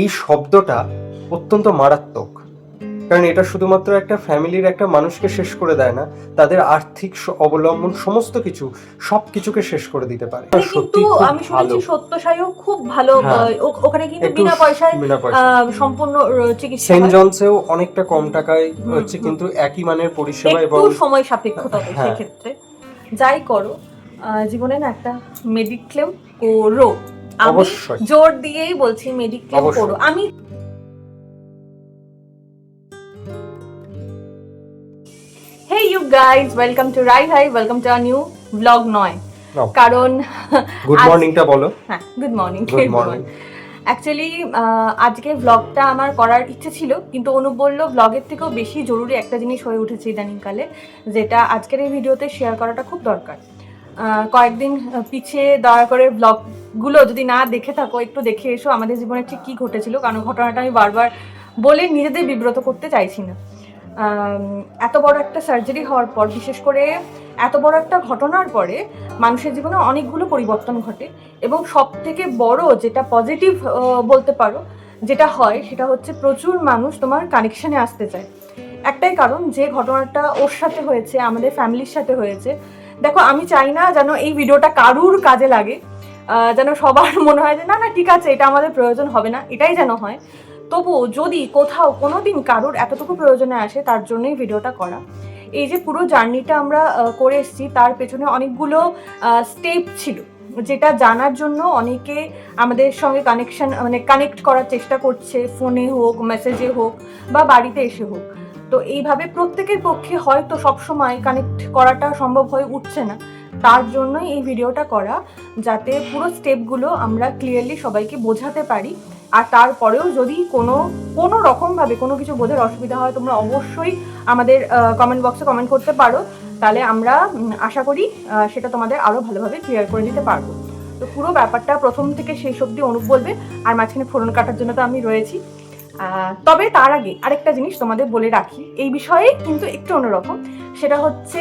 এই শব্দটা অত্যন্ত মারাত্মক, কারণ এটা শুধুমাত্র একটা ফ্যামিলির একটা মানুষকে শেষ করে দেয় না, তাদের আর্থিক অবলম্বন সমস্ত কিছু সবকিছুকে শেষ করে দিতে পারে। কিন্তু আমি শুনেছি সত্যসাইও খুব ভালো, ওখানে কিন্তু বিনা পয়সায় সম্পূর্ণ চিকিৎসা। সেন্ট জনসেও অনেকটা কম টাকায় হচ্ছে, কিন্তু একই মানের পরিষেবা এবং সময় সাপেক্ষ। তবে সেই ক্ষেত্রে যাই করো, জীবনে না একটা মেডিক্লেম করো। অবশ্যই জোর দিয়েই বলছি মেডিক্লেম করো। আমি Hey you guys, welcome to Rai Hai, welcome to our new vlog নয়। কারণ গুড মর্নিংটা বলো। হ্যাঁ, গুড মর্নিং। অ্যাকচুয়ালি আজকে ব্লগটা আমার করার ইচ্ছে ছিল, কিন্তু অনুপ বলল ব্লগের থেকেও বেশি জরুরি একটা জিনিস হয়ে উঠেছে ইদানিংকালে, যেটা আজকের এই ভিডিওতে শেয়ার করাটা খুব দরকার। কয়েকদিন পিছিয়ে দয়া করে ব্লগগুলো যদি না দেখে থাকো, একটু দেখে এসো আমাদের জীবনে ঠিক কী ঘটেছিল, কারণ ঘটনাটা আমি বারবার বলে নিজেদের বিব্রত করতে চাইছি না। এত বড় একটা সার্জারি হওয়ার পর, বিশেষ করে এত বড় একটা ঘটনার পরে মানুষের জীবনে অনেকগুলো পরিবর্তন ঘটে, এবং সব থেকে বড় যেটা পজিটিভ বলতে পারো যেটা হয়, সেটা হচ্ছে প্রচুর মানুষ তোমার কানেকশানে আসতে চায়। একটাই কারণ, যে ঘটনাটা ওর সাথে হয়েছে, আমাদের ফ্যামিলির সাথে হয়েছে। দেখো, আমি চাই না যেন এই ভিডিওটা কারুর কাজে লাগে, যেন সবার মনে হয় যে না না ঠিক আছে, এটা আমাদের প্রয়োজন হবে না, এটাই যেন হয়। তবুও যদি কোথাও কোনো দিন কারোর এতটুকু প্রয়োজনে আসে, তার জন্যই ভিডিওটা করা। এই যে পুরো জার্নিটা আমরা করে এসেছি, তার পেছনে অনেকগুলো স্টেপ ছিল, যেটা জানার জন্য অনেকে আমাদের সঙ্গে কানেক্ট করার চেষ্টা করছে, ফোনে হোক, মেসেজে হোক, বা বাড়িতে এসে হোক। তো এইভাবে প্রত্যেকের পক্ষে হয়তো সবসময় কানেক্ট করাটা সম্ভব হয়ে উঠছে না, তার জন্যই এই ভিডিওটা করা, যাতে পুরো স্টেপগুলো আমরা ক্লিয়ারলি সবাইকে বোঝাতে পারি। আর তারপরেও যদি কোনো রকমভাবে কোনো কিছু বোঝার অসুবিধা হয়, তোমরা অবশ্যই আমাদের কমেন্ট বক্সে কমেন্ট করতে পারো, তাহলে আমরা আশা করি সেটা তোমাদের আরও ভালোভাবে ক্লিয়ার করে দিতে পারবো। তো পুরো ব্যাপারটা প্রথম থেকে শেষ অবধি অনুপ বলবে, আর মাঝখানে ফোরন কাটার জন্য তো আমি রয়েছি। তবে তার আগে আরেকটা জিনিস তোমাদের বলে রাখি, এই বিষয়ে কিন্তু একটু অন্যরকম। সেটা হচ্ছে,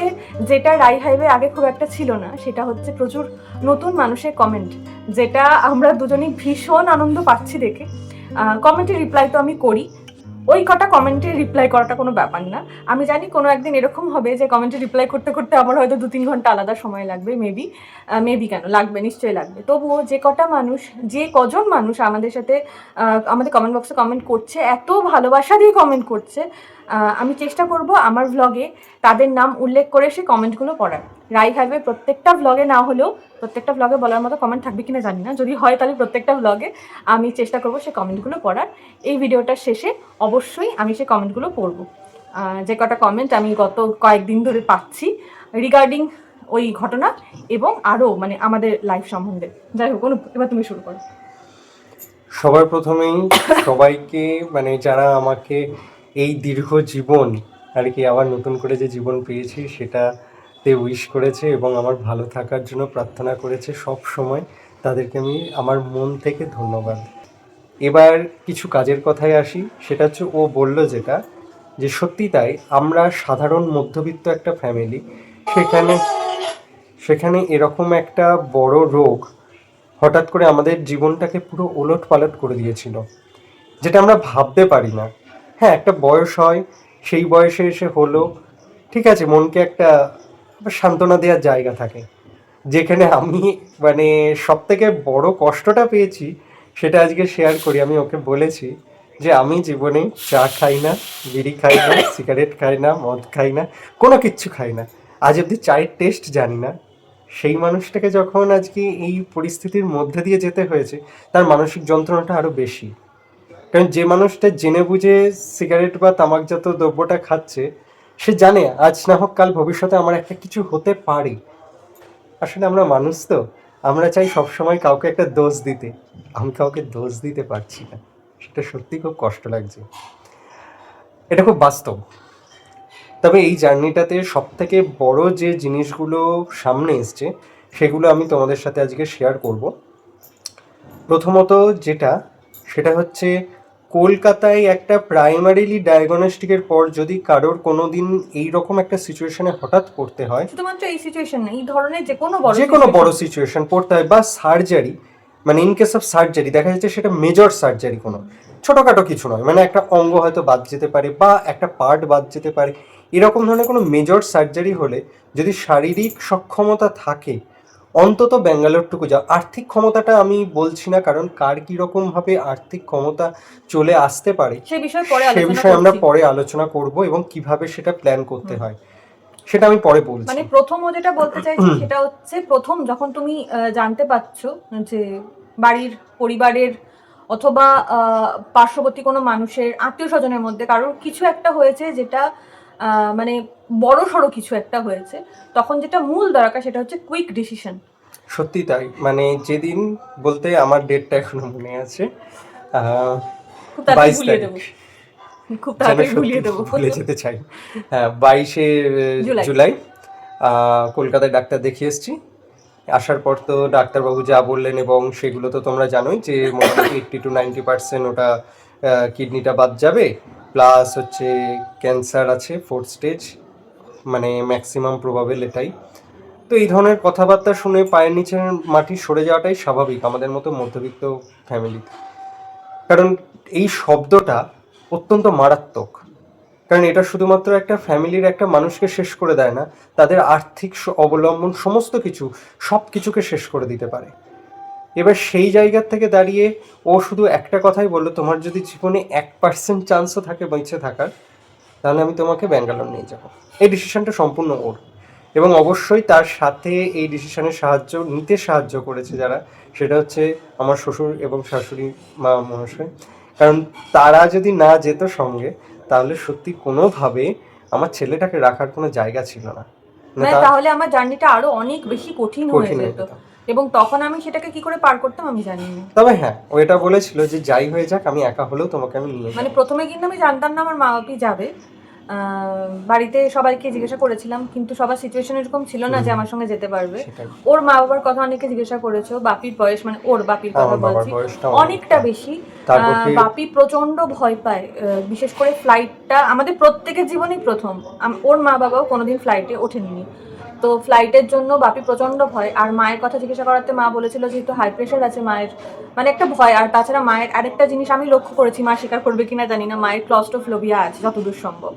যেটা রাই হাইওয়ে আগে খুব একটা ছিল না, সেটা হচ্ছে প্রচুর নতুন মানুষের কমেন্ট, যেটা আমরা দুজনেই ভীষণ আনন্দ পাচ্ছি দেখে। কমেন্টের রিপ্লাই তো আমি করি, ওই কটা কমেন্টে রিপ্লাই করাটা কোনো ব্যাপার না। আমি জানি কোনো একদিন এরকম হবে যে কমেন্টে রিপ্লাই করতে করতে আমার হয়তো 2-3 ঘন্টা আলাদা সময় লাগবে, মেবি কেন লাগবে, নিশ্চয়ই লাগবে। তবুও যে কজন মানুষ আমাদের সাথে আমাদের কমেন্ট বক্সে কমেন্ট করছে, এত ভালোবাসা দিয়ে কমেন্ট করছে, আমি চেষ্টা করব আমার ভ্লগে তাদের নাম উল্লেখ করে সে কমেন্টগুলো পড়ার। রাই হাইওয়ে প্রত্যেকটা ভ্লগে না হলেও প্রত্যেকটা ভ্লগে বলার মতো কমেন্ট থাকবে কিনা জানি না, যদি হয় তাহলে প্রত্যেকটা ভ্লগে আমি চেষ্টা করব সে কমেন্টগুলো পড়ার। এই ভিডিওটার শেষে অবশ্যই আমি সেই কমেন্টগুলো পড়ব। যে কটা কমেন্ট আমি গত কয়েকদিন ধরে পাচ্ছি রিগার্ডিং ওই ঘটনা এবং আরও মানে আমাদের লাইফ সম্বন্ধে। যাই হোক, এবার তুমি শুরু করো। সবার প্রথমেই সবাইকে, মানে যারা আমাকে এই দীর্ঘ জীবন আর কি আবার নতুন করে যে জীবন পেয়েছি সেটাতে উইশ করেছে এবং আমার ভালো থাকার জন্য প্রার্থনা করেছে সব সময়, তাদেরকে আমি আমার মন থেকে ধন্যবাদ। এবার কিছু কাজের কথায় আসি। সেটা হচ্ছে, ও বলল যেটা, যে সত্যি তাই, আমরা সাধারণ মধ্যবিত্ত একটা ফ্যামিলি, সেখানে এরকম একটা বড় রোগ হঠাৎ করে আমাদের জীবনটাকে পুরো ওলট পালট করে দিয়েছিল, যেটা আমরা ভাবতে পারি না। হ্যাঁ, একটা বয়স হয়, সেই বয়সে এসে হলো, ঠিক আছে, মনকে একটা সান্ত্বনা দেওয়ার জায়গা থাকে। যেখানে আমি মানে সব থেকে বড় কষ্টটা পেয়েছি, সেটা আজকে শেয়ার করি। আমি ওকে বলেছি যে আমি জীবনে চা খাই না, বিড়ি খাই না, সিগারেট খাই না, মদ খাই না, কোনো কিচ্ছু খাই না, আজ অবধি চায়ের টেস্ট জানি না। সেই মানুষটাকে যখন আজকে এই পরিস্থিতির মধ্যে দিয়ে যেতে হয়েছে, তার মানসিক যন্ত্রণাটা আরও বেশি। কারণ যে মানুষটা জেনে বুঝে সিগারেট বা তামাকজাত দ্রব্যটা খাচ্ছে, সে জানে আজ না হোক কাল ভবিষ্যতে আমার একটা কিছু হতে পারে। আসলে আমরা মানুষ তো, আমরা চাই সবসময় কাউকে একটা দোষ দিতে। আমি কাউকে দোষ দিতে পারছি না, সেটা সত্যি খুব কষ্ট লাগছে, এটা খুব বাস্তব। তবে এই জার্নিটাতে সব থেকে বড় যে জিনিসগুলো সামনে এসছে, সেগুলো আমি তোমাদের সাথে আজকে শেয়ার করব। প্রথমত সেটা হচ্ছে, কলকাতায় একটা প্রাইমারিলি ডায়াগনস্টিকের পর যদি কারোর কোনো দিন এইরকম একটা সিচুয়েশনে হঠাৎ পড়তে হয়, শুধুমাত্র এই সিচুয়েশন না, এই ধরনের যে কোনো বড় সিচুয়েশন পড়তে হয়, বা সার্জারি, মানে ইন কেস অফ সার্জারি দেখা যাচ্ছে সেটা মেজর সার্জারি, কোনো ছোটোখাটো কিছু নয়, মানে একটা অঙ্গ হয়তো বাদ যেতে পারে বা একটা পার্ট বাদ যেতে পারে, এরকম ধরনের কোনো মেজর সার্জারি হলে যদি শারীরিক সক্ষমতা থাকে অন্তত ব্যাঙ্গালোরটুকু যাও। আর্থিক ক্ষমতাটা আমি বলছি না, কারণ কার কীরকম ভাবে আর্থিক ক্ষমতা চলে আসতে পারে সে সে বিষয়ে আমরা পরে আলোচনা করব, এবং কিভাবে সেটা প্ল্যান করতে হয় সেটা আমি পরে বলছি। মানে প্রথম ও যেটা বলতে চাইছি সেটা হচ্ছে, প্রথম যখন তুমি জানতে পারছো যে বাড়ির পরিবারের অথবা পার্শ্ববর্তী কোনো মানুষের আত্মীয় স্বজনের মধ্যে কারোর কিছু একটা হয়েছে, যেটা মানে বড় সড়ো কিছু একটা হয়েছে, তখন যেটা মূল দরকার সেটা হচ্ছে কুইক ডিসিশন। সত্যি তাই, মানে যেদিন বলতে আমার ডেটটা এখনো মনে আছে, খুব তাড়াতাড়ি 22 ভুলিয়ে দেবো, তারিখ, খুব যেন তাড়াতাড়ি সত্যি ভুলিয়ে দেবো। ভুলে যেতে চাই। হ্যাঁ, 22শে জুলাই কলকাতায় ডাক্তার দেখিয়ে এসেছি। আসার পর তো ডাক্তারবাবু যা বললেন, এবং সেগুলো তো তোমরা জানোই যে মোটামুটি 80-90% ওটা কিডনিটা বাদ যাবে, প্লাস হচ্ছে ক্যান্সার আছে 4th স্টেজ, মানে ম্যাক্সিমাম প্রবাবেল এটাই। তো এই ধরনের কথাবার্তা শুনে পায়ের নিচের মাটি সরে যাওয়াটাই স্বাভাবিক আমাদের মতো মধ্যবিত্ত ফ্যামিলিতে, কারণ এই শব্দটা অত্যন্ত মারাত্মক। কারণ এটা শুধুমাত্র একটা ফ্যামিলির একটা মানুষকে শেষ করে দেয় না, তাদের আর্থিক অবলম্বন সমস্ত কিছু, সব কিছুকে শেষ করে দিতে পারে। এবার সেই জায়গার থেকে দাঁড়িয়ে ও শুধু একটা কথাই বললো, তোমার যদি জীবনে 1% চান্সও থাকে বেঁচে থাকার, তাহলে আমি তোমাকে ব্যাঙ্গালোর নিয়ে যাব। এই ডিসিশনটা সম্পূর্ণ ওর, এবং অবশ্যই তার সাথে এই ডিসিশনে সাহায্য করেছে যারা, সেটা হচ্ছে আমার শ্বশুর এবং শাশুড়ি মা মহাশয়। কারণ তারা যদি না যেত সঙ্গে, তাহলে সত্যি কোনোভাবে আমার ছেলেটাকে রাখার কোনো জায়গা ছিল না, মানে তাহলে আমার জার্নিটা আরো অনেক বেশি কঠিন হয়ে যেত, এবং তখন আমি সেটাকে কি করে পার করতাম আমি জানি না। তবে হ্যাঁ, ও এটা বলেছিল যে যাই হয়ে যাক আমি একা হলেও তোমাকে আমি নিয়ে মানে প্রথমে কিন্তু আমি জানতাম না আমার মা বাপি যাবে, বাড়িতে সবাইকে জিজ্ঞাসা করেছিলাম, কিন্তু সবার সিচুয়েশন এরকম ছিল না যে আমার সঙ্গে যেতে পারবে। ওর মা বাবার কথা অনেকে জিজ্ঞাসা করেছো, বাপির বয়স, মানে ওর বাপির কথা বলছি, অনেকটা বেশি। বাপি প্রচন্ড ভয় পায়, বিশেষ করে ফ্লাইটটা আমাদের প্রত্যেকের জীবনেই প্রথম, ওর মা বাবাও কোনোদিন ফ্লাইটে ওঠেননি, তো ফ্লাইটের জন্য বাপি প্রচন্ড ভয়। আর মায়ের কথা জিজ্ঞাসা করাতে মা বলেছিল যেহেতু হাই প্রেশার আছে মায়ের, মানে একটা ভয়। আর তাছাড়া মায়ের আরেকটা জিনিস আমি লক্ষ্য করেছি, মা স্বীকার করবে কিনা জানি না, মায়ের ক্লস্ট্রোফোবিয়া আছে যতদূর সম্ভব।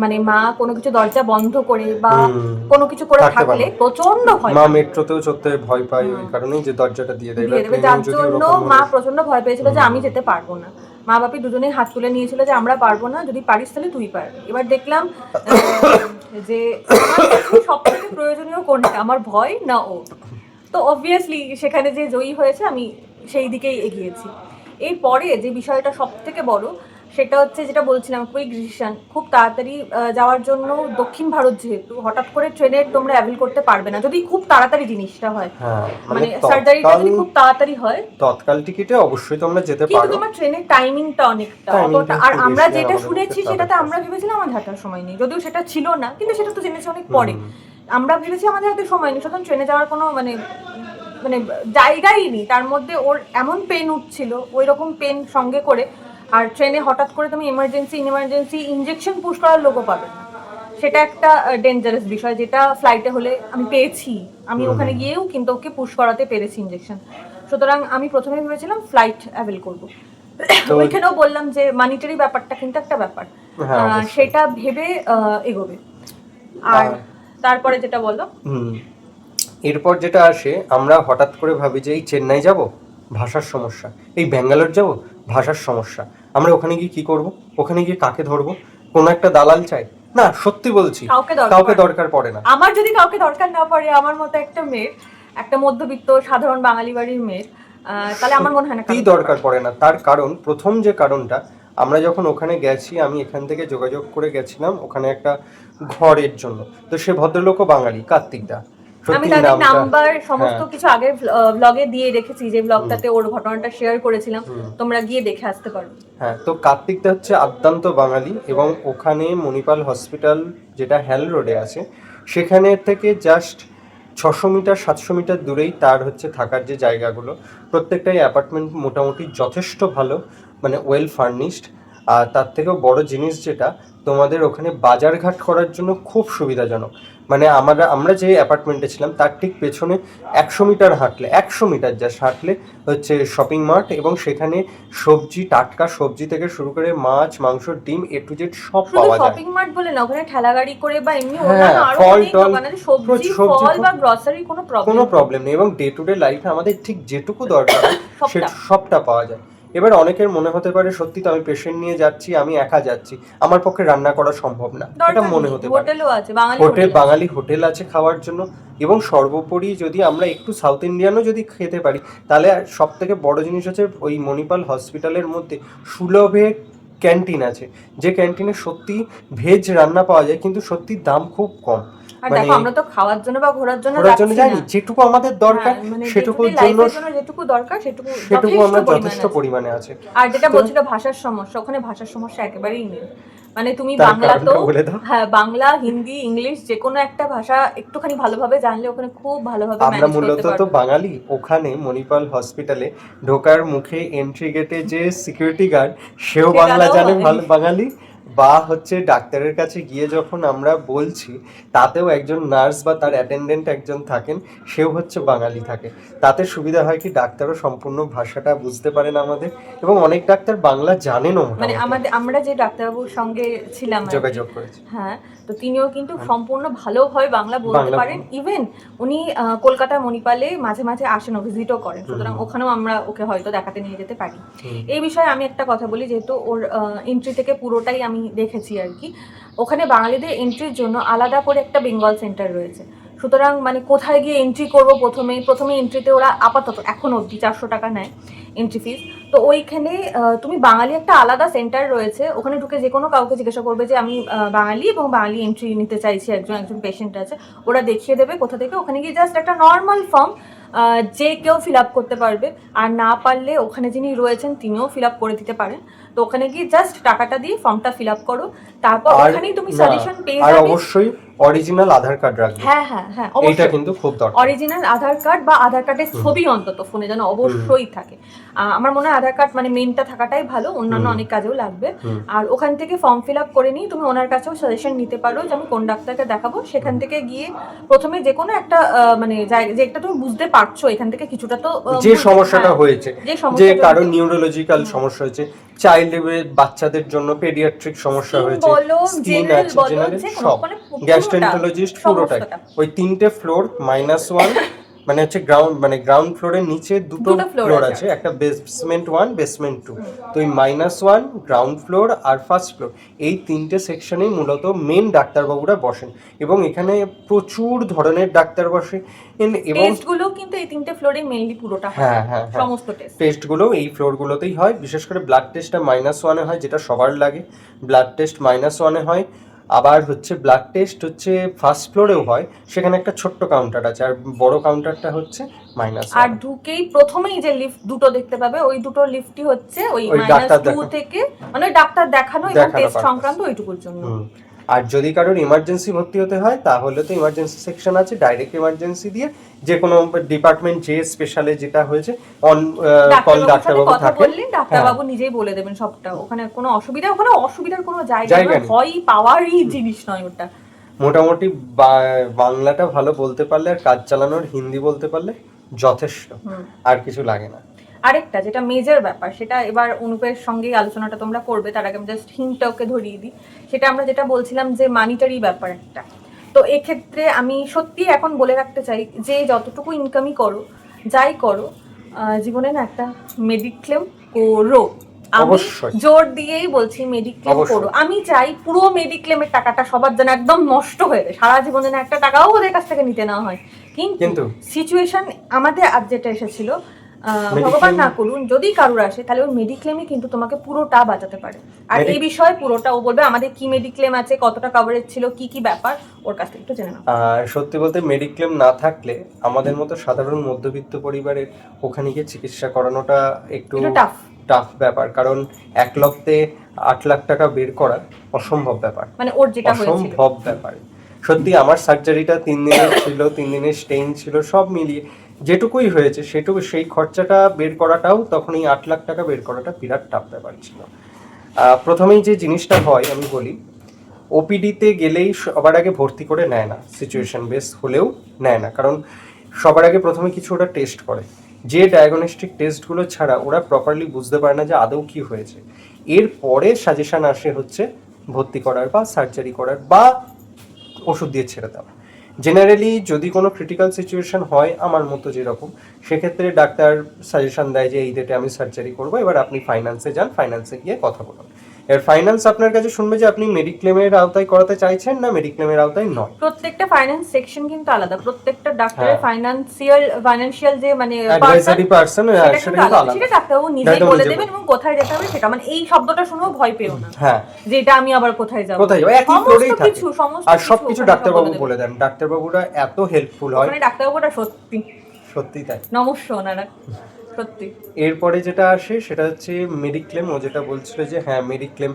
মানে মা কোনো কিছু দরজা বন্ধ করে বা কোনো কিছু করে থাকলে প্রচন্ড ভয়, মা মেট্রোতেও চড়তে ভয় পায় ওই কারণেই যে দরজাটা দিয়ে দেবে, যার জন্য মা প্রচন্ড ভয় পেয়েছিল যে আমি যেতে পারবো না। মা বাপি দুজনেই হাত তুলে নিয়েছিল যে আমরা পারবো না, যদি পারিস তাহলে তুই পারবি। এবার দেখলাম যে সব থেকে প্রয়োজনীয় কোনটা, আমার ভয় না ও, তো অবভিয়াসলি সেখানে যে জয়ী হয়েছে আমি সেই দিকেই এগিয়েছি। এরপরে যে বিষয়টা সব থেকে বড় সেটা হচ্ছে যেটা বলছিলাম, কুইক ডিসিশন। খুব তাড়াতাড়ি যাওয়ার জন্য, দক্ষিণ ভারত যেহেতু, হঠাৎ করে ট্রেনের তোমরা অ্যাভেল করতে পারবে না যদি খুব তাড়াতাড়ি জিনিসটা হয়, মানে সার্জারিটা যদি খুব তাড়াতাড়ি হয়। তৎকাল টিকিটে অবশ্যই তোমরা যেতে পারো, কিন্তু তোমার ট্রেনের টাইমিংটা অনেকটা অতটা। আর আমরা যেটা শুনেছি সেটাতে আমরা ভেবেছিলাম আমাদের হাতে সময় নেই, যদিও সেটা ছিল না, কিন্তু সেটা তো জেনেছি অনেক পরে। আমরা ভেবেছি আমাদের হাতে সময় নেই, সুতরাং ট্রেনে যাওয়ার কোনো মানে মানে জায়গাই নেই। তার মধ্যে ওর এমন পেন উঠছিল, ওই রকম পেন সঙ্গে করে, আর ট্রেনে হঠাৎ করে তুমি ইমার্জেন্সি ইনজেকশন পুশ করার লোকও পাবে না, সেটা একটা ডেঞ্জারাস বিষয়, যেটা ফ্লাইটে হলে আমি পেয়েছি। আমি ওখানে গিয়েও কিন্তু ওকে পুশ করাতে পেরেছি ইনজেকশন। সুতরাং আমি প্রথমে ভেবেছিলাম ফ্লাইট অ্যাভেল করবো। ওইখানেও বললাম যে মানিটারি ব্যাপারটা কিন্তু একটা ব্যাপার, সেটা ভেবে এগোবে। আর তারপরে যেটা বলো, এরপর যেটা আসে, আমরা হঠাৎ করে ভাবি যে এই চেন্নাই যাব, ভাষার সমস্যা, এই ব্যাঙ্গালোর যাব, ভাষার সমস্যা, আমরা ওখানে গিয়ে কি করব, ওখানে গিয়ে কাকে ধরবো, কোনো একটা দালাল চাই না, সত্যি বলছি কাউকে দরকার পড়ে না। আমার যদি কাউকে দরকার না পড়ে, আমার মতো একটা মেয়ের, একটা মধ্যবিত্ত সাধারণ বাঙালি বাড়ির মেয়ের, তাহলে আমার মনে হয় না কি দরকার পড়ে না। তার কারণ, প্রথম যে কারণটা, আমরা যখন ওখানে গেছি, আমি এখান থেকে যোগাযোগ করে গেছিলাম ওখানে একটা ঘরের জন্য, তো সে ভদ্রলোকও বাঙালি, কার্তিক দা। আমি তাদের নাম্বার সমস্ত কিছু আগের ব্লগে দিয়ে রেখেছি, যে ব্লগটাতে ওর ঘটনাটা শেয়ার করেছিলাম, তোমরা গিয়ে দেখে আসতে পারো। হ্যাঁ, তো কার্তিক দা হচ্ছে আদ্যান্ত বাঙালি, এবং ওখানে মণিপাল হসপিটাল যেটা হেল রোডে আছে, সেখানে থেকে জাস্ট 600 মিটার 700 মিটার দূরেই তার হচ্ছে থাকার যে জায়গাগুলো, প্রত্যেকটাই অ্যাপার্টমেন্ট মোটামুটি যথেষ্ট ভালো, মানে ওয়েল ফার্নিশড। আর তার থেকেও বড় জিনিস যেটা, তোমাদের ওখানে বাজারঘাট করার জন্য খুব সুবিধাজনক। মানে আমরা যে অ্যাপার্টমেন্টে ছিলাম তার ঠিক পেছনে 100 মিটার হাঁটলে, 100 মিটার জাস্ট হাঁটলে হচ্ছে শপিং মার্ট, এবং সেখানে সবজি, টাটকা সবজি থেকে শুরু করে মাছ, মাংস, ডিম A to Z সব শুধু পাওয়া যায়। শপিং মার্ট বলে না, ওখানে ঠেলা গাড়ি করে বা এমনি হ্যাঁ, অন্যান্য আরো ফল অনেক টল, দোকান আছে, সবজি সবজি ফল বা গ্রসারি কোনো কোনো প্রবলেম প্রবলেম নেই, এবং ডে টু ডে লাইফে আমাদের ঠিক যেটুকু দরকার সবটা। সবটা পাওয়া যায়। এবার অনেকের মনে হতে পারে সত্যি তো আমি পেশেন্ট নিয়ে যাচ্ছি, আমি একা যাচ্ছি, আমার পক্ষে রান্না করা সম্ভব না, এটা মনে হতে পারে। হোটেলও আছে, বাঙালি হোটেল, বাঙালি হোটেল আছে খাওয়ার জন্য, এবং সর্বোপরি যদি আমরা একটু সাউথ ইন্ডিয়ানও যদি খেতে পারি, তাহলে সব থেকে বড় জিনিস হচ্ছে ওই মণিপাল হসপিটালের মধ্যে সুলভে ক্যান্টিন আছে, যে ক্যান্টিনে সত্যি ভেজ রান্না পাওয়া যায়, কিন্তু সত্যি দাম খুব কম। আর দেখো আমরা তো খাওয়ার জন্য বা ঘোরার জন্য যাই যেটুকু আমাদের দরকার সেটুকুর জন্য যেটুকু দরকার সেটুকু আমরা যথেষ্ট পরিমাণে আছে। আর যেটা বলছিল ভাষার সমস্যা, ওখানে ভাষার সমস্যা একেবারেই নেই। মানে তুমি বাংলাতেও, হ্যাঁ বাংলা, হিন্দি, ইংলিশ যে কোনো একটা ভাষা একটুখানি ভালোভাবে জানলে ওখানে খুব ভালোভাবে আমরা মূলত তো বাঙালি। ওখানে মণিপাল হসপিটালে ঢোকার মুখে এন্ট্রি গেটে যে সিকিউরিটি গার্ড, সেও বাংলা জানে, ভালো বাঙালি, বা হচ্ছে ডাক্তারের কাছে গিয়ে যখন আমরা বলছি, তাতেও একজন নার্স বা তার অ্যাটেন্ডেন্ট একজন থাকেন, সেও হচ্ছে বাঙালি থাকে। তাতে সুবিধা হয় কি, ডাক্তারও সম্পূর্ণ ভাষাটা বুঝতে পারেন আমাদের, এবং অনেক ডাক্তার বাংলা জানেনও। মানে আমরা যে ডাক্তারবাবুর সঙ্গে ছিলাম যোগাযোগ করেছি, হ্যাঁ, তো তিনিও কিন্তু সম্পূর্ণ ভালোভাবে বাংলা বলতে পারেন। ইভেন উনি কলকাতা মণিপালে মাঝে মাঝে আসেন, ভিজিটও করেন, সুতরাং ওখানেও আমরা ওকে হয়তো দেখাতে নিয়ে যেতে পারি। এই বিষয়ে আমি একটা কথা বলি, যেহেতু ওর এন্ট্রি থেকে পুরোটাই আমি দেখেছি আর কি, ওখানে বাঙালিদের এন্ট্রির জন্য আলাদা করে একটা বেঙ্গল সেন্টার রয়েছে। সুতরাং মানে কোথায় গিয়ে এন্ট্রি করবো, প্রথমে এন্ট্রিতে ওরা আপাতত এখন অবধি 400 টাকা নেয় এন্ট্রি ফিস। তো ওইখানে তুমি বাঙালি একটা আলাদা সেন্টার রয়েছে, ওখানে ঢুকে যে কোনো কাউকে জিজ্ঞাসা করবে যে আমি বাঙালি এবং বাঙালি এন্ট্রি নিতে চাইছি, একজন পেশেন্ট আছে, ওরা দেখিয়ে দেবে কোথা থেকে। ওখানে গিয়ে জাস্ট একটা নর্মাল ফর্ম যে কেউ ফিল আপ করতে পারবে, আর না পারলে ওখানে যিনি রয়েছেন তিনিও ফিল আপ করে দিতে পারেন। তো ওখানে গিয়ে জাস্ট টাকাটা দিয়ে ফর্মটা ফিল আপ করো, তারপর ওখানেই তুমি সাজেশন পেয়ে যাবে। আর অবশ্যই অরিজিনাল আধার কার্ড রাখবে। হ্যাঁ হ্যাঁ হ্যাঁ, এটা কিন্তু খুব দরকার। অরিজিনাল আধার কার্ড বা আধার কার্ডের ছবি অন্তত ফোনে যেন অবশ্যই থাকে। আমার মনে হয় আধার কার্ড মানে মেইনটা থাকাটাই ভালো, অন্যান্য অনেক কাজেও লাগবে। আর ওখান থেকে ফর্ম ফিল আপ করে নিয়ে তুমি ওনার কাছেও সাজেশন নিতে পারো যে আমি কোন ডাক্তারকে দেখাবো। সেখান থেকে গিয়ে প্রথমে যে কোনো একটা মানে যে একটা তুমি বুঝতে পারছো এখান থেকে কিছুটা তো, যে সমস্যাটা হয়েছে, যে কারো নিউরোলজিক্যাল সমস্যা হয়েছে, চাইল্ড বাচ্চাদের জন্য পেডিয়াট্রিক সমস্যা হয়েছে, স্কিন আছে, জেনারেল সব, গ্যাস্ট্রেন্টোলজিস্ট, পুরোটাই। ওই 3টে ফ্লোর -1, মানে হচ্ছে গ্রাউন্ড ফ্লোরের নিচে দুটো ফ্লোর আছে, একটা বেসমেন্ট 1, বেসমেন্ট 2। তো ওই -1, গ্রাউন্ড ফ্লোর আর ফার্স্ট ফ্লোর, এই 3টে সেকশনেই মূলত মেন ডাক্তারবাবুরা বসেন, এবং এখানে প্রচুর ধরনের ডাক্তার বসে। এবং টেস্টগুলো কিন্তু এই 3টে ফ্লোরে মেইনলি পুরোটা হয়। হ্যাঁ, সমস্ত টেস্টগুলো এই ফ্লোরগুলোতেই হয়। বিশেষ করে ব্লাড টেস্টটা -1-এ হয়, যেটা সবার লাগে। ব্লাড টেস্ট -1-এ হয়। আবার হচ্ছে ব্লাড টেস্ট হচ্ছে ফার্স্ট ফ্লোরেও হয়, সেখানে একটা ছোট্ট কাউন্টার আছে, আর বড় কাউন্টারটা হচ্ছে -1। আর ঢুকেই প্রথমেই যে লিফট দুটো দেখতে পাবে, ওই দুটো লিফটই হচ্ছে ওই -2 থেকে, মানে ডাক্তার দেখানো এবং টেস্ট সংক্রান্ত ওইটুকুর জন্য। আর যদি কারোর ইমার্জেন্সি ভর্তি হতে হয়, তাহলে তো ইমার্জেন্সি সেকশন আছে, ডাইরেক্ট ইমার্জেন্সি দিয়ে যে কোনো ডিপার্টমেন্ট যে স্পেশালে যেটা হয়েছে অন কল ডাক্তারবাবু থাকেন, ডাক্তারবাবু নিজেই বলে দেবেন সবটা। ওখানে কোনো অসুবিধার কোনো জায়গা নেই, ভয় পাওয়ারই জিনিস নয় ওটা। মোটামুটি বাংলাটা ভালো বলতে পারলে আর কাজ চালানোর হিন্দি বলতে পারলে যথেষ্ট, আর কিছু লাগে না। আরেকটা যেটা মেজর ব্যাপার, সেটা এবার অনুপের সঙ্গেই আলোচনাটা তোমরা করবে, তার আগে আমি জাস্ট হিন্টটা ওকে ধরিয়ে দিই। সেটা আমরা যেটা বলছিলাম যে মানিটারি ব্যাপার একটা। তো এক্ষেত্রে আমি সত্যি এখন বলে রাখতে চাই যে যতটুকু ইনকামই করো, যাই করো, জীবনে না একটা মেডিক্লেম করো। আমি জোর দিয়েই বলছি মেডিক্লেম করো। আমি চাই পুরো মেডিক্লেমের টাকাটা সবার জন্য একদম নষ্ট হয়ে যায়, সারা জীবন যেন একটা টাকাও ওদের কাছ থেকে নিতে না হয়। কিন্তু সিচুয়েশন আমাদের আজ যেটা এসেছিল, ভগবান না করুন যদি কারুর আসে, তাহলে ওই মেডিক্লেমই কিন্তু তোমাকে পুরোটা বাঁচাতে পারে। আর এই বিষয়ে পুরোটা ও বলবে, আমাদের কি মেডিক্লেম আছে, কতটা কভারেজ ছিল, কি কি ব্যাপার, ওর কাছ থেকে একটু জেনে নাও। আর সত্যি বলতে মেডিক্লেম না থাকলে আমাদের মতো সাধারণ মধ্যবিত্ত পরিবারের ওখানে গিয়ে চিকিৎসা করানোটা একটু টাফ ব্যাপার, কারণ 1 লক্ষে 8 লাখ টাকা বের করা অসম্ভব ব্যাপার, মানে ওর যেটা অসম্ভব ব্যাপার। সত্যি আমার সার্জারিটা 3 দিনের ছিল, 3 দিনের স্টেইন ছিল, সব মিলিয়ে যেটুকুই হয়েছে সেটুকু, সেই খরচাটা বের করাটাও তখন এই 8 লাখ টাকা বের করাটা বিরাট টাফ ব্যাপার ছিল। প্রথমেই যে জিনিসটা হয় আমি বলি, ওপিডিতে গেলেই সবার আগে ভর্তি করে নেয় না, সিচুয়েশন বেস হলেও নেয় না, কারণ সবার আগে প্রথমে কিছু ওরা টেস্ট করে, যে ডায়াগনস্টিক টেস্টগুলো ছাড়া ওরা প্রপারলি বুঝতে পারে না যে আদৌ কি হয়েছে। এরপরে সাজেশন আসে হচ্ছে ভর্তি করার বা সার্জারি করার বা ওষুধ দিয়ে ছেড়ে দেওয়া। জেনারেলি যদি কোনো ক্রিটিক্যাল সিচুয়েশন হয় আমার মতো যেরকম, সেক্ষেত্রে ডাক্তার সাজেশন দেয় যে এই ডেটে আমি সার্জারি করবো, এবার আপনি ফাইন্যান্সে যান, ফাইন্যান্সে গিয়ে কথা বলুন। এর ফাইন্যান্স আপনার কাছে শুনবে যে আপনি মেডিক্লেমের আওতায় করাতে চাইছেন না মেডিক্লেমের আওতায় নয়। প্রত্যেকটা ফাইন্যান্স সেকশন কিন্তু আলাদা, প্রত্যেকটা ডাক্তারের ফাইন্যান্সিয়াল যে মানে অ্যাডভাইজারি পারসন সেটা কিন্তু আলাদা, সেটা ডাক্তারবাবু নিজেই বলে দেবেন এবং কোথায় যেতে হবে সেটা, মানে এই শব্দটা শুনেও ভয় পেও না, হ্যাঁ যে এটা আমি আবার কোথায় যাব, কোথায় যাবো, একই ফ্লোরেই থাকে, আর সবকিছু ওখানে ডাক্তারবাবু দেবেন। বলে দেন। ডাক্তারবাবুরা এত হেল্পফুল হয়, মানে ডাক্তারবাবুরা সত্যি সত্যি তাই। নমস্কার ওনারা, সত্যি। এরপরে যেটা আসে সেটা হচ্ছে মেডিক্লেম। ও যেটা বলছিল যে হ্যাঁ মেডিক্লেম,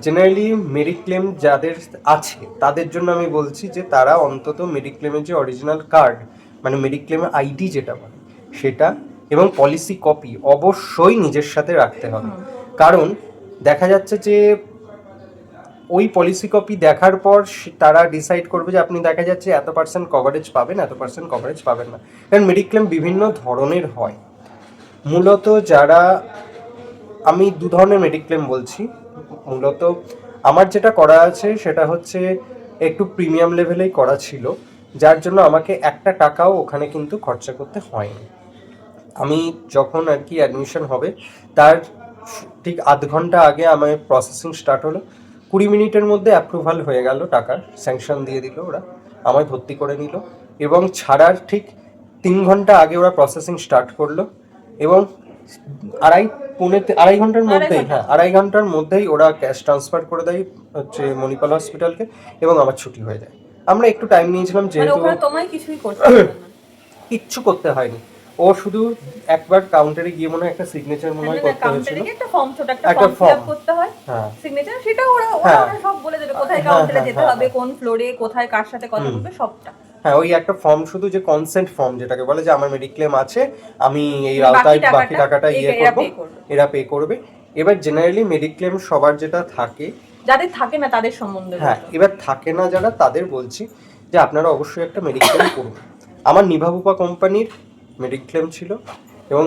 জেনারেলি মেডিক্লেম যাদের আছে তাদের জন্য আমি বলছি যে তারা অন্তত মেডিক্লেমের যে অরিজিনাল কার্ড, মানে মেডিক্লেমের আইডি যেটা বলে সেটা, এবং পলিসি কপি অবশ্যই নিজের সাথে রাখতে হবে। কারণ দেখা যাচ্ছে যে ওই পলিসি কপি দেখার পর তারা ডিসাইড করবে যে আপনি দেখা যাচ্ছে এত পার্সেন্ট কভারেজ পাবেন, এত পার্সেন্ট কভারেজ পাবেন না। কারণ মেডিক্লেম বিভিন্ন ধরনের হয়। মূলত যারা, আমি দু ধরনের মেডিক্লেম বলছি মূলত। আমার যেটা করা আছে সেটা হচ্ছে একটু প্রিমিয়াম লেভেলেই করা ছিল, যার জন্য আমাকে একটা টাকাও ওখানে কিন্তু খরচা করতে হয়নি। আমি যখন আর কি অ্যাডমিশন হবে তার ঠিক আধ ঘন্টা আগে আমার প্রসেসিং স্টার্ট হলো, 20 মিনিটের মধ্যে অ্যাপ্রুভাল হয়ে গেল, টাকার স্যাংশন দিয়ে দিল ওরা, আমায় ভর্তি করে নিল। এবং ছাড়ার ঠিক 3 ঘন্টা আগে ওরা প্রসেসিং স্টার্ট করলো, এবং আড়াই ঘন্টার মধ্যেই, হ্যাঁ 2.5 ঘন্টার মধ্যেই ওরা ক্যাশ ট্রান্সফার করে দেয় হচ্ছে মণিপাল হসপিটালকে, এবং আমার ছুটি হয়ে যায়। আমরা একটু টাইম নিয়েছিলাম যেহেতু, তোমায় কিছুই করতে হবে না, কিচ্ছু করতে হয়নি। ও শুধু একবার কাউন্টারে গিয়ে মনে হয় একটা সিগনেচার মনে হয় করতে হয়েছিল, একটা ফর্ম, ছোট একটা ফর্ম ফিল আপ করতে হয়, হ্যাঁ সিগনেচার, সেটা ওরা সব বলে দেবে, কোথায় কাউন্টারে যেতে হবে, কোন ফ্লোরে, কোথায় কার সাথে কথা বলবে, সবটা। হ্যাঁ ওই একটা ফর্ম, শুধু যে কনসেন্ট ফর্ম যেটাকে বলে যে আমার মেডিক্লেম আছে, আমি এই আওতায় বাকি টাকাটা এরা পে করবে। এবার জেনারেলি মেডিক্লেম সবার যেটা থাকে, যাদের থাকে না তাদের সম্বন্ধে, হ্যাঁ এবার থাকে না যারা, তাদের বলছি যে আপনারা অবশ্যই একটা মেডিক্লেম করুন। আমার নিভাবুপা কোম্পানির মেডিক্লেম ছিল, এবং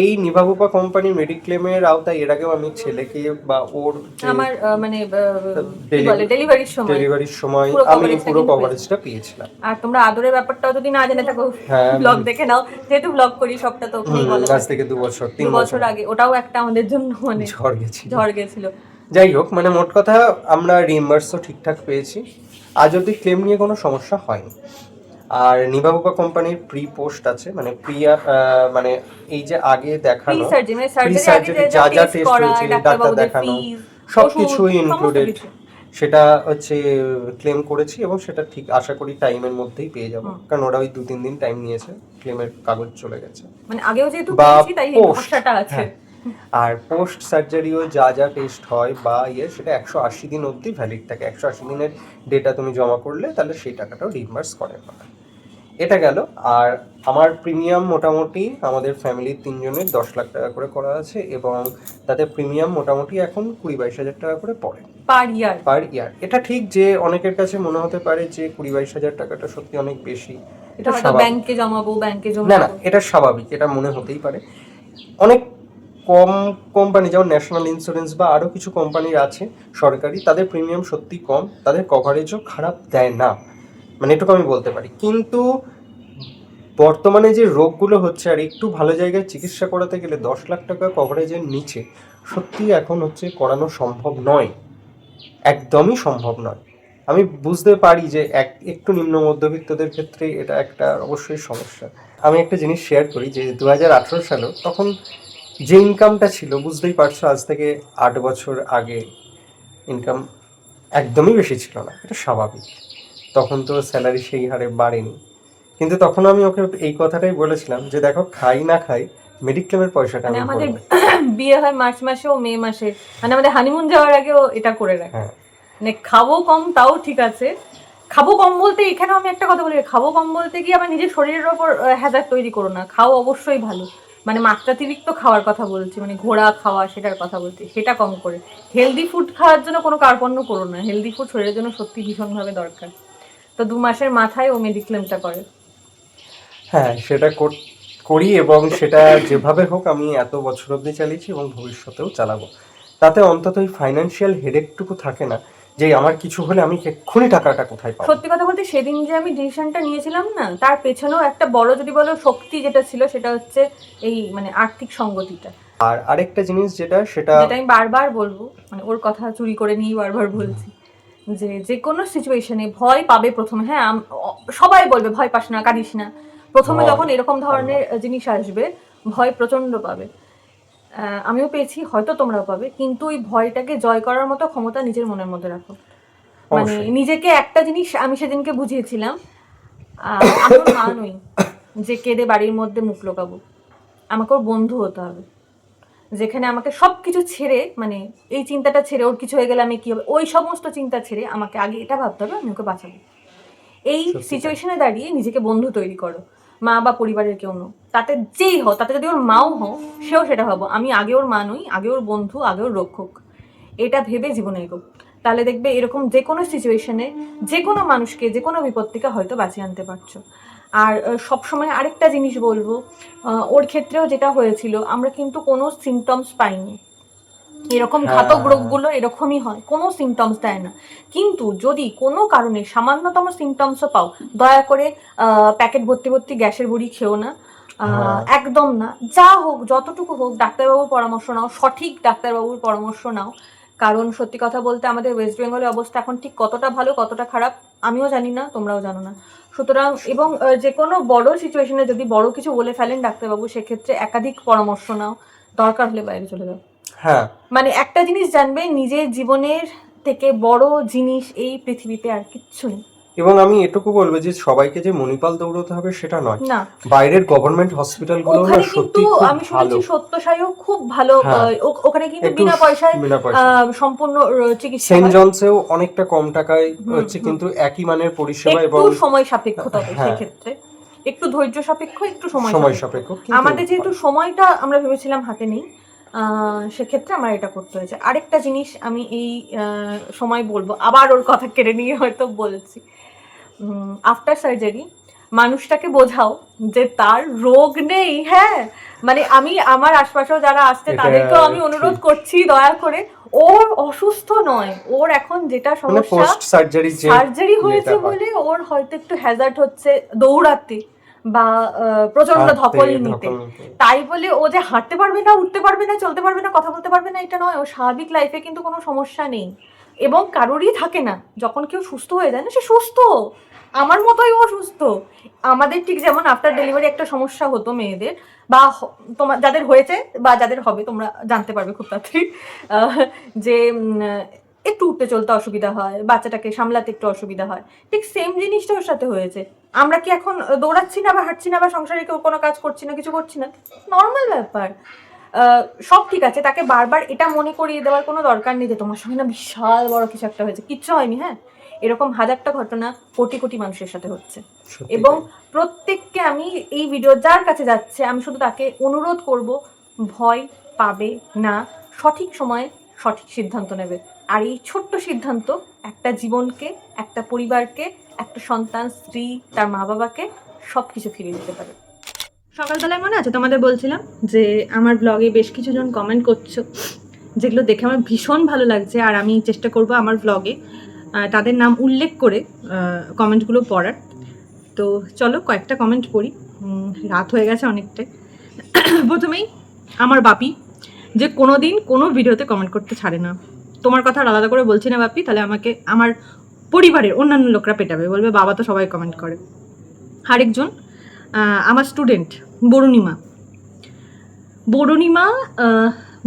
এই নিভাবুপা কোম্পানির মেডিক্লেমের আওতায় এর আগেও আমি ছেলেকে বা ওর আমার মানে ডেলিভারির সময় আমি পুরো কভারেজটা পেয়েছিলাম। আর তোমরা আদরের ব্যাপারটাও যদি না জেনে থাকো, ব্লগ দেখে নাও, যেহেতু ব্লগ করি সবটা তো ওখানেই বলা। আজ থেকে 3 বছর আগে ওটাও একটা আমাদের জন্য মানে ঝড় গেছিল। যাই হোক, মানে মোট কথা আমরা রিইম্বার্সও ঠিকঠাক পেয়েছি, আজ অব্দি ক্লেম নিয়ে কোনো সমস্যা হয়নি। আর নিভাবুপা কোম্পানির প্রি পোস্ট আছে, মানে মানে এই যে আগে দেখানো প্রি সার্জারি যা যা টেস্ট হয়েছে, ডাক্তার দেখানো সবকিছুই ইনক্লুডেড, সেটা হচ্ছে ক্লেম করেছি, এবং সেটা ঠিক আশা করি টাইমের মধ্যেই পেয়ে যাব, কারণ ওরা ওই 2-3 দিন টাইম নিয়েছে, ক্লেমের কাগজ চলে গেছে, মানে আগেও যেহেতু পেয়েছি তাই এই সমস্যাটা আছে। আর পোস্ট সার্জারিও যা যা টেস্ট হয় বা সেটা 180 দিন অবধি ভ্যালিড থাকে। 180 দিনের ডেটা তুমি জমা করলে তাহলে সেই টাকাটাও রিইম্বার্স করে না। এটা গেল। আর আমার প্রিমিয়াম মোটামুটি আমাদের ফ্যামিলির 3 জনের 10 লাখ টাকা করে করা আছে, এবং তাতে প্রিমিয়াম মোটামুটি এখন 20-22 হাজার টাকা করে পড়ে পার ইয়ার। এটা ঠিক যে অনেকের কাছে মনে হতে পারে যে 20-22 হাজার টাকাটা সত্যি অনেক বেশি, এটা ব্যাংকে জমাবো, না এটা স্বাভাবিক, এটা মনে হতেই পারে। অনেক কম কোম্পানি যেমন ন্যাশনাল ইন্স্যুরেন্স বা আরও কিছু কোম্পানির আছে সরকারি, তাদের প্রিমিয়াম সত্যি কম, তাদের কভারেজও খারাপ দেয় না, মানে এটুকু আমি বলতে পারি। কিন্তু বর্তমানে যে রোগগুলো হচ্ছে, আর একটু ভালো জায়গায় চিকিৎসা করাতে গেলে 10 লাখ টাকা কভারেজের নিচে সত্যি এখন হচ্ছে করানো সম্ভব নয়, একদমই সম্ভব নয়। আমি বুঝতে পারি যে একটু নিম্ন মধ্যবিত্তদের ক্ষেত্রে এটা একটা অবশ্যই সমস্যা। আমি একটা জিনিস শেয়ার করি যে 2018 সালে তখন যে ইনকামটা ছিল, বুঝতেই পারছো আজ থেকে 8 বছর আগে ইনকাম একদমই বেশি ছিল না, এটা স্বাভাবিক। তখন তো স্যালারি সেই হারে বাড়েনি, কিন্তু তখন আমি ওকে এই কথাটাই বলেছিলাম যে দেখো খাই না খাই মেডিক্লেমের পয়সাটা আমি আমাদের বিয়ে হয় মার্চ মাসে ও মে মাসে, মানে আমাদের হানিমুন যাওয়ার আগেও এটা করে রাখে। মানে খাবো কম তাও ঠিক আছে, খাবো কম বলতে এখানেও আমি একটা কথা বলি, খাবো কম বলতে গিয়ে আবার নিজের শরীরের ওপর হ্যাজার্ড তৈরি করো না, খাও অবশ্যই ভালো, মানে মাত্রাতিরিক্ত খাওয়ার কথা বলছি, মানে ঘোড়া খাওয়া সেটার কথা বলছি, সেটা কম করে হেলদি ফুড খাওয়ার জন্য কোনো কার্পণ্য করো না। হেলদি ফুড শরীরের জন্য সত্যি ভীষণভাবে দরকার। তো 2 মাসের মাথায় ও মেডিক্লেমটা করে। হ্যাঁ, সেটা করি এবং সেটা যেভাবে হোক আমি এত বছর অবধি চালিয়েছি এবং ভবিষ্যতেও চালাবো। তাতে অন্তত এই ফাইন্যান্সিয়াল হেডেকটুকু থাকে না যে আমার কিছু হলে আমি এক্ষুনি টাকাটা কোথায় পাবো। সত্যি কথা বলতে সেদিন যে আমি ডিসিশনটা নিয়েছিলাম না, তার পেছনেও একটা বড় যদি বলো শক্তি যেটা ছিল সেটা হচ্ছে এই মানে আর্থিক সঙ্গতিটা। আর আরেকটা জিনিস যেটা আমি বারবার বলবো, মানে ওর কথা চুরি করে নিয়ে বারবার বলছি, যে যে কোনো সিচুয়েশনে ভয় পাবে প্রথমে। হ্যাঁ, সবাই বলবে ভয় পাস না, কাঁদিস না। প্রথমে যখন এরকম ধরনের জিনিস আসবে ভয় প্রচন্ড পাবে। আমিও পেয়েছি, হয়তো তোমরাও পাবে, কিন্তু ওই ভয়টাকে জয় করার মতো ক্ষমতা নিজের মনের মধ্যে রাখো। মানে নিজেকে একটা জিনিস আমি সেদিনকে বুঝিয়েছিলাম, আমি ওর মা নই যে কেঁদে বাড়ির মধ্যে মুখ লোকাবো। আমাকে ওর বন্ধু হতে হবে, যেখানে আমাকে সবকিছু ছেড়ে, মানে এই চিন্তাটা ছেড়ে ওর কিছু হয়ে গেলে আমি কি হবে, ওই সমস্ত চিন্তা ছেড়ে আমাকে আগে এটা ভাবতে হবে আমি ওকে বাঁচাবো। এই সিচুয়েশনে দাঁড়িয়ে নিজেকে বন্ধু তৈরি করো, মা বা পরিবারের কেউ নয়, তাতে যেই হও, তাতে যদি ওর মাও হও সেও সেটা ভাবো আমি আগে ওর মা নই, আগে ওর বন্ধু, আগে ওর রক্ষক। এটা ভেবে জীবনে এগো, তাহলে দেখবে এরকম যে কোনো সিচুয়েশনে যে কোনো মানুষকে যে কোনো বিপদ থেকে হয়তো বাঁচিয়ে আনতে পারছো। আর সবসময় আরেকটা জিনিস বলবো, ওর ক্ষেত্রেও যেটা হয়েছিল, আমরা কিন্তু কোনো সিমটমস পাইনি। এরকম ঘাতক রোগগুলো এরকমই হয়, কোনো সিমটমস দেয় না। কিন্তু যদি কোনো কারণে সামান্যতম সিমটমসও পাও, দয়া করে প্যাকেট ভর্তি ভর্তি গ্যাসের বড়ি খেও না, একদম না। যা হোক, যতটুকু হোক, ডাক্তারবাবুর পরামর্শ নাও, সঠিক ডাক্তারবাবুর পরামর্শ নাও। কারণ সত্যি কথা বলতে আমাদের ওয়েস্ট বেঙ্গলের অবস্থা এখন ঠিক কতটা ভালো কতটা খারাপ আমিও জানি না, তোমরাও জানো না। সুতরাং এবং যে কোনো বড় সিচুয়েশনে যদি বড় কিছু বলে ফেলেন ডাক্তারবাবু, সেক্ষেত্রে একাধিক পরামর্শ নাও, দরকার হলে বাইরে চলে যাও। হ্যাঁ, মানে একটা জিনিস জানবে, নিজের জীবনের থেকে বড় জিনিস এই পৃথিবীতে আর কিচ্ছু নেই। এবং আমি এটুকু বলবো যে সবাইকে যে মণিপাল দৌড়তে হবে সেটা নয়, না, বাইরের গভর্নমেন্ট হসপিটালগুলো না সত্যি খুব আমি ভালো। শুনেছি সত্যসাইও খুব ভালো, ওখানে কিন্তু বিনা পয়সায় সম্পূর্ণ চিকিৎসা। সেন্ট জনসেও অনেকটা কম টাকায় হচ্ছে, কিন্তু একই মানের পরিষেবা এবং একটু সময় সাপেক্ষ, তবে সেক্ষেত্রে একটু ধৈর্য সাপেক্ষ, একটু সময় সাপেক্ষ। আমাদের যেহেতু সময়টা আমরা ভেবেছিলাম হাতে নেই, সেক্ষেত্রে আমার এটা করতে হয়েছে। আরেকটা জিনিস আমি এই সময় বলবো, আবার ওর কথা কেড়ে নিয়ে হয়তো বলছি, আফটার সার্জারি মানুষটাকে বোঝাও যে তার রোগ নেই। হ্যাঁ, মানে আমি আমার আশপাশেও যারা আসছে তাদেরকেও আমি অনুরোধ করছি, দয়া করে, ওর অসুস্থ নয়, ওর এখন যেটা সমস্যা সার্জারি হয়েছে বলে ওর হয়তো একটু হ্যাজার্ড হচ্ছে দৌড়াতে বা প্রচন্ড ধকল নিতে, তাই বলে ও যে হাঁটতে পারবে না, উঠতে পারবে না, চলতে পারবে না, কথা বলতে পারবে না এটা নয়। ও স্বাভাবিক লাইফে কিন্তু কোনো সমস্যা নেই, এবং কারোরই থাকে না। যখন কেউ সুস্থ হয়ে যায় না, সে সুস্থ, আমার মতোই ও সুস্থ। আমাদের ঠিক যেমন আফটার ডেলিভারি একটা সমস্যা হতো মেয়েদের, বা তোমার যাদের হয়েছে বা যাদের হবে তোমরা জানতে পারবে খুব তাড়াতাড়ি, যে একটু উঠতে চলতে অসুবিধা হয়, বাচ্চাটাকে সামলাতে একটু অসুবিধা হয়, ঠিক সেম জিনিসটা ওর সাথে হয়েছে। আমরা কি এখন দৌড়াচ্ছি না বা হাঁটছি না বা সংসারে কেউ কোনো কাজ করছি না, কিছু করছি না, নর্মাল ব্যাপার, সব ঠিক আছে। তাকে বারবার এটা মনে করিয়ে দেওয়ার কোনো দরকার নেই যে তোমার সঙ্গে না বিশাল বড় কিছু একটা হয়েছে, কিচ্ছু হয়নি। হ্যাঁ, এরকম হাজারটা ঘটনা কোটি কোটি মানুষের সাথে হচ্ছে, এবং প্রত্যেককে আমি এই ভিডিও যার কাছে যাচ্ছে আমি শুধু তাকে অনুরোধ করব, ভয় পাবে না, সঠিক সময়ে সঠিক সিদ্ধান্ত নেবে। আর এই ছোট্ট সিদ্ধান্ত একটা জীবনকে, একটা পরিবারকে, একটা সন্তান, স্ত্রী, তার মা বাবাকে সব কিছু ফিরিয়ে দিতে পারে। সকালবেলায় মনে আছে তোমাদের বলছিলাম যে আমার ব্লগে বেশ কিছুজন কমেন্ট করছো, যেগুলো দেখে আমার ভীষণ ভালো লাগছে, আর আমি চেষ্টা করব আমার ব্লগে তাদের নাম উল্লেখ করে কমেন্টগুলো পড়ার। তো চলো কয়েকটা কমেন্ট পড়ি, রাত হয়ে গেছে অনেকটাই। প্রথমেই আমার বাপি, যে কোনো দিন কোনো ভিডিওতে কমেন্ট করতে ছাড়ে না। তোমার কথা আলাদা করে বলছি না বাপি, তাহলে আমাকে আমার পরিবারের অন্যান্য লোকরা পেটাবে, বলবে বাবা তো সবাই কমেন্ট করে। আরেকজন আমার স্টুডেন্ট বরুণিমা,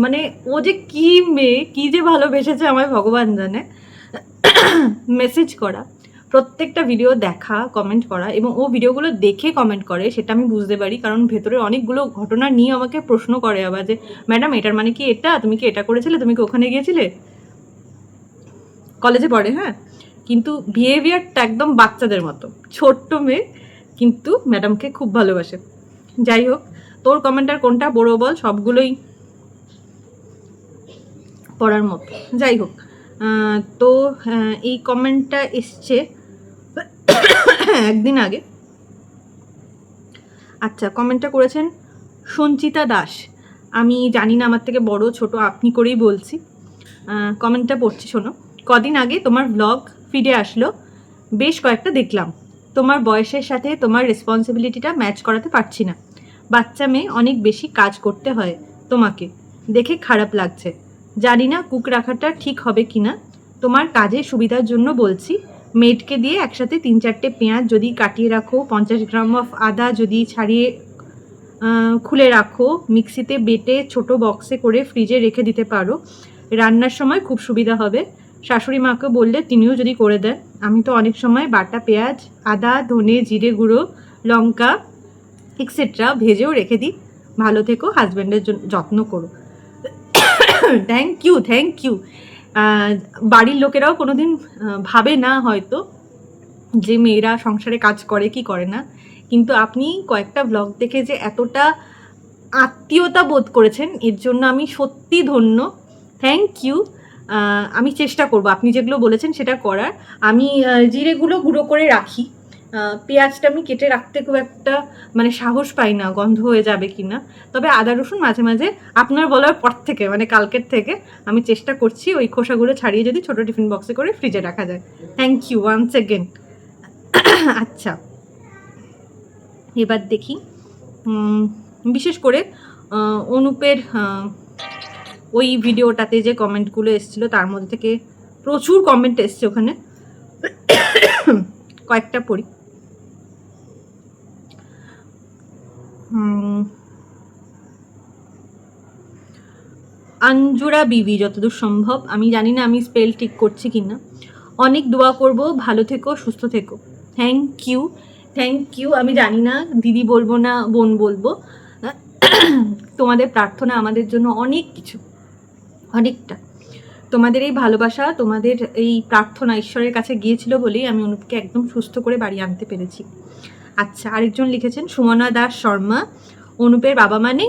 মানে ও যে কি মেয়ে, কি যে ভালোবেসেছে আমায় ভগবান জানে। মেসেজ করা, প্রত্যেকটা ভিডিও দেখা, কমেন্ট করা, এবং ও ভিডিওগুলো দেখে কমেন্ট করে সেটা আমি বুঝতে পারি, কারণ ভেতরে অনেকগুলো ঘটনা নিয়ে আমাকে প্রশ্ন করে আবার, যে ম্যাডাম এটার মানে কি এটা, তুমি কি এটা করেছিলে, তুমি কি ওখানে গিয়েছিলে। কলেজে পড়ে, হ্যাঁ, কিন্তু বিহেভিয়ারটা একদম বাচ্চাদের মতো, ছোট্ট মেয়ে, কিন্তু ম্যাডামকে খুব ভালোবাসে। যাই হোক, তোর কমেন্ট আর কোনটা বড় বল, সবগুলোই পড়ার মতো। যাই হোক, তো এই কমেন্টটা এসছে একদিন আগে। আচ্ছা, কমেন্টটা করেছেন সঞ্চিতা দাস। আমি জানি না আমার থেকে বড় ছোট আপনি করেই বলছি। কমেন্টটা পড়ছি, শোনো। কদিন আগে তোমার ব্লগ ফিডে আসলো, বেশ কয়েকটা দেখলাম। তোমার বয়সের সাথে তোমার রেসপন্সিবিলিটিটা ম্যাচ করাতে পারছি না। বাচ্চা মেয়ে, অনেক বেশি কাজ করতে হয় তোমাকে, দেখে খারাপ লাগছে। জানি না কুক রাখাটা ঠিক হবে কিনা। তোমার কাজের সুবিধার জন্য বলছি, মেডকে দিয়ে একসাথে 3-4টে পেঁয়াজ যদি কাটিয়ে রাখো, 50 গ্রাম অফ আদা যদি ছাড়িয়ে খুলে রাখো, মিক্সিতে বেটে ছোট বক্সে করে ফ্রিজে রেখে দিতে পারো, রান্নার সময় খুব সুবিধা হবে। শাশুড়ি মাকে বললে তিনিও যদি করে দেন। আমি তো অনেক সময় বাটা পেঁয়াজ, আদা, ধনে, জিরে গুঁড়ো, লঙ্কা এক্সেট্রা ভেজেও রেখে দিই। ভালো থেকো, হাজব্যান্ডের জন্য যত্ন করো। Thank you. বাড়ির লোকেরাও কোনোদিন ভাবে না হয়তো যে মেয়েরা সংসারে কাজ করে কি করে না, কিন্তু আপনি কয়েকটা ব্লগ দেখে যে এতটা আত্মীয়তা বোধ করেছেন, এর জন্য আমি সত্যি ধন্য। Thank you. আমি চেষ্টা করব আপনি যেগুলো বলেছেন সেটা করার। আমি জিরেগুলো গুঁড়ো করে রাখি, পেঁয়াজটা আমি কেটে রাখতে খুব একটা মানে সাহস পাই না, গন্ধ হয়ে যাবে কি না। তবে আদা রসুন মাঝে মাঝে আপনার বলার পর থেকে, মানে কালকের থেকে আমি চেষ্টা করছি ওই খোসাগুলো ছাড়িয়ে যদি ছোটো টিফিন বক্সে করে ফ্রিজে রাখা যায়। Thank you once again. আচ্ছা, এবার দেখি, বিশেষ করে অনুপের ওই ভিডিওটাতে যে কমেন্টগুলো এসেছিলো তার মধ্যে থেকে প্রচুর কমেন্ট এসছে ওখানে, কয়েকটা পড়ি। আঞ্জুরা বিবি, যতদূর সম্ভব, আমি জানি না আমি স্পেল ঠিক করছি কি না। অনেক দোয়া করব, ভালো থেকো, সুস্থ থেকো। Thank you. আমি জানি না দিদি বলবো না বোন বলবো, তোমাদের প্রার্থনা আমাদের জন্য অনেক কিছু, অনেকটা। তোমাদের এই ভালোবাসা, তোমাদের এই প্রার্থনা ঈশ্বরের কাছে গিয়েছিল বলেই আমি অনুপকে একদম সুস্থ করে বাড়ি আনতে পেরেছি। আচ্ছা, আরেকজন লিখেছেন সুমনা দাস শর্মা, অনুপের বাবা মানে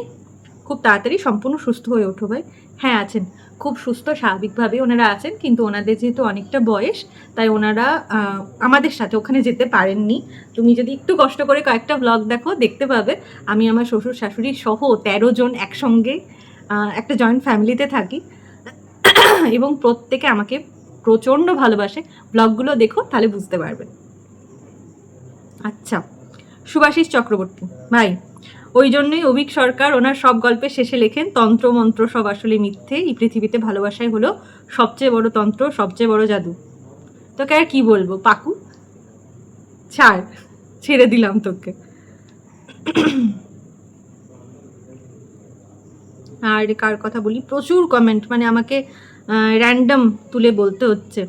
খুব তাড়াতাড়ি সম্পূর্ণ সুস্থ হয়ে ওঠো ভাই। হ্যাঁ, আছেন, খুব সুস্থ স্বাভাবিকভাবে ওনারা আছেন, কিন্তু ওনাদের যেহেতু অনেকটা বয়স তাই ওনারা আমাদের সাথে ওখানে যেতে পারেননি। তুমি যদি একটু কষ্ট করে কয়েকটা ব্লগ দেখো, দেখতে পাবে আমি আমার শ্বশুর শাশুড়ি সহ 13 জন একসঙ্গে একটা জয়েন্ট ফ্যামিলিতে থাকি এবং প্রত্যেকে আমাকে প্রচণ্ড ভালোবাসে। ব্লগগুলো দেখো, তাহলে বুঝতে পারবেন। আচ্ছা, সুভাষিস চক্রবর্তী ভাই, ওই জন্যই অভিক সরকার ওনার সব গল্পের শেষে লেখেন তন্ত্র মন্ত্র সব আসলে মিথ্যে, এই পৃথিবীতে ভালোবাসাই হলো সবচেয়ে বড় তন্ত্র, সবচেয়ে বড় জাদু। তোকে আর কি বলবো পাকু, ছেড়ে দিলাম তোকে। আর কার কথা বলি, প্রচুর কমেন্ট, মানে আমাকে র্যান্ডম তুলে বলতে হচ্ছে।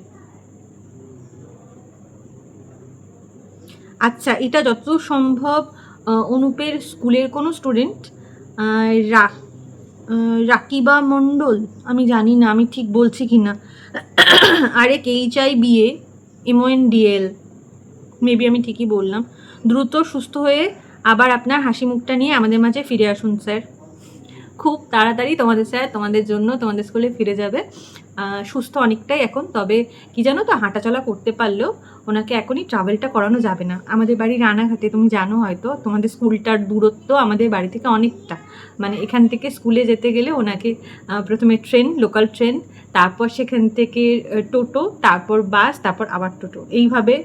আচ্ছা, এটা যতদূর সম্ভব অনুপের স্কুলের কোনো স্টুডেন্ট, রাকিবা মণ্ডল, আমি জানি না আমি ঠিক বলছি কি না। আরেক HIBA MONDL, মেবি আমি ঠিকই বললাম। দ্রুত সুস্থ হয়ে আবার আপনার হাসি মুখটা নিয়ে আমাদের মাঝে ফিরে আসুন স্যার। খুব তাড়াতাড়ি তোমাদের স্যার তোমাদের জন্য তোমাদের স্কুলে ফিরে যাবে, সুস্থ অনেকটাই এখন। তবে কি জানো তো, হাঁটাচলা করতে পারলেও ওনাকে এখনই ট্রাভেলটা করানো যাবে না। আমাদের বাড়ি রানাঘাটে, তুমি জানো হয়তো, তোমাদের স্কুলটার দূরত্ব আমাদের বাড়ি থেকে অনেকটা। মানে এখান থেকে স্কুলে যেতে গেলে ওনাকে প্রথমে ট্রেন, লোকাল ট্রেন, তারপর সেখান থেকে টোটো, তারপর বাস, তারপর আবার টোটো, এইভাবে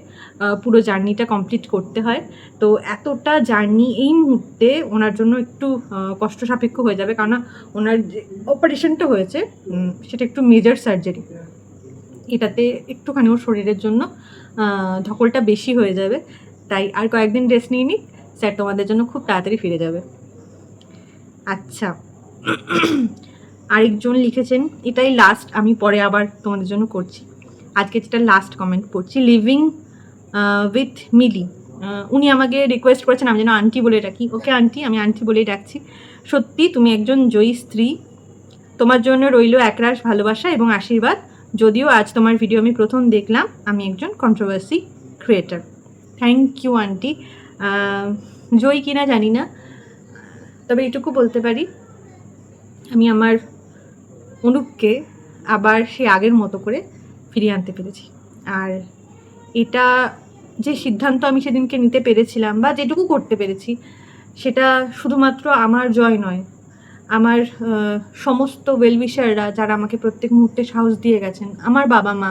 পুরো জার্নিটা কমপ্লিট করতে হয়। তো এতটা জার্নি এই মুহূর্তে ওনার জন্য একটু কষ্ট সাপেক্ষ হয়ে যাবে, কারণ ওনার যে অপারেশনটা হয়েছে সেটা একটু মেজর সার্জারি, এটাতে একটুখানি ওর শরীরের জন্য ধকলটা বেশি হয়ে যাবে। তাই আর কয়েকদিন রেস্ট নিয়ে নিক, স্যার তোমাদের জন্য খুব তাড়াতাড়ি ফিরে যাবে। আচ্ছা, আরেকজন লিখেছেন, এটাই লাস্ট, আমি পরে আবার তোমাদের জন্য করছি। আজকে যেটা লাস্ট কমেন্ট পড়ছি, লিভিং উইথ মিলি। উনি আমাকে রিকোয়েস্ট করেছেন আমি যেন আন্টি বলে ডাকি। ওকে আন্টি, আমি আন্টি বলেই ডাকছি। সত্যি তুমি একজন জয়ী স্ত্রী, তোমার জন্য রইল একরাশ ভালোবাসা এবং আশীর্বাদ। যদিও আজ তোমার ভিডিও আমি প্রথম দেখলাম, আমি একজন controversy creator. Thank you aunty. জয়ী কিনা জানি না, তবে এটুকু বলতে পারি, আমি আমার অনুপকে আবার সে আগের মতো করে ফিরিয়ে আনতে পেরেছি। আর এটা যে সিদ্ধান্ত আমি সেদিনকে নিতে পেরেছিলাম বা যেটুকু করতে পেরেছি, সেটা শুধুমাত্র আমার জয় নয়, আমার সমস্ত ওয়েলউইশাররা যারা আমাকে প্রত্যেক মুহূর্তে সাহস দিয়ে গেছেন, আমার বাবা মা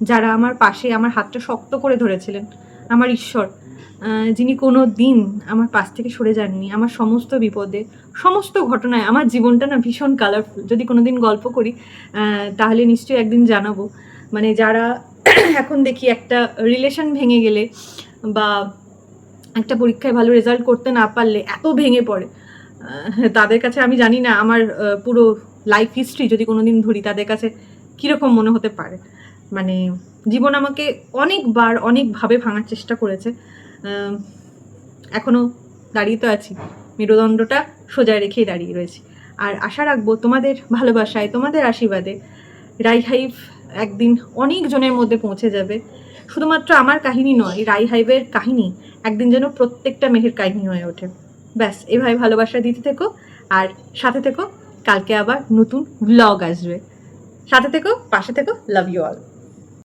যারা আমার পাশে আমার হাতটা শক্ত করে ধরেছিলেন, আমার ঈশ্বর যিনি কোনো দিন আমার পাশ থেকে সরে যাননি, আমার সমস্ত বিপদে সমস্ত ঘটনায়। আমার জীবনটা না ভীষণ কালারফুল, যদি কোনো দিন গল্প করি তাহলে নিশ্চয়ই একদিন জানাবো। মানে যারা এখন দেখি একটা রিলেশন ভেঙে গেলে বা একটা পরীক্ষায় ভালো রেজাল্ট করতে না পারলে এত ভেঙে পড়ে, তাদের কাছে আমি জানি না আমার পুরো লাইফ হিস্ট্রি যদি কোনো দিন ধরি তাদের কাছে কীরকম মনে হতে পারে। মানে জীবন আমাকে অনেকবার অনেকভাবে ভাঙার চেষ্টা করেছে, এখনও দাঁড়িয়ে তো আছি, মেরুদণ্ডটা সোজা রেখেই দাঁড়িয়ে রয়েছি। আর আশা রাখবো তোমাদের ভালোবাসায়, তোমাদের আশীর্বাদে রাই হাইভ একদিন অনেক জনের মধ্যে পৌঁছে যাবে। শুধুমাত্র আমার কাহিনী নয়, রাই হাইভের কাহিনী একদিন যেন প্রত্যেকটা মেয়ের কাহিনী হয়ে ওঠে। ব্যাস এভাবে ভালোবাসা দিতে থেকো আর সাথে থেকো। কালকে আবার নতুন ব্লগ আসবে, সাথে থেকো, পাশে থেকো। Love you all.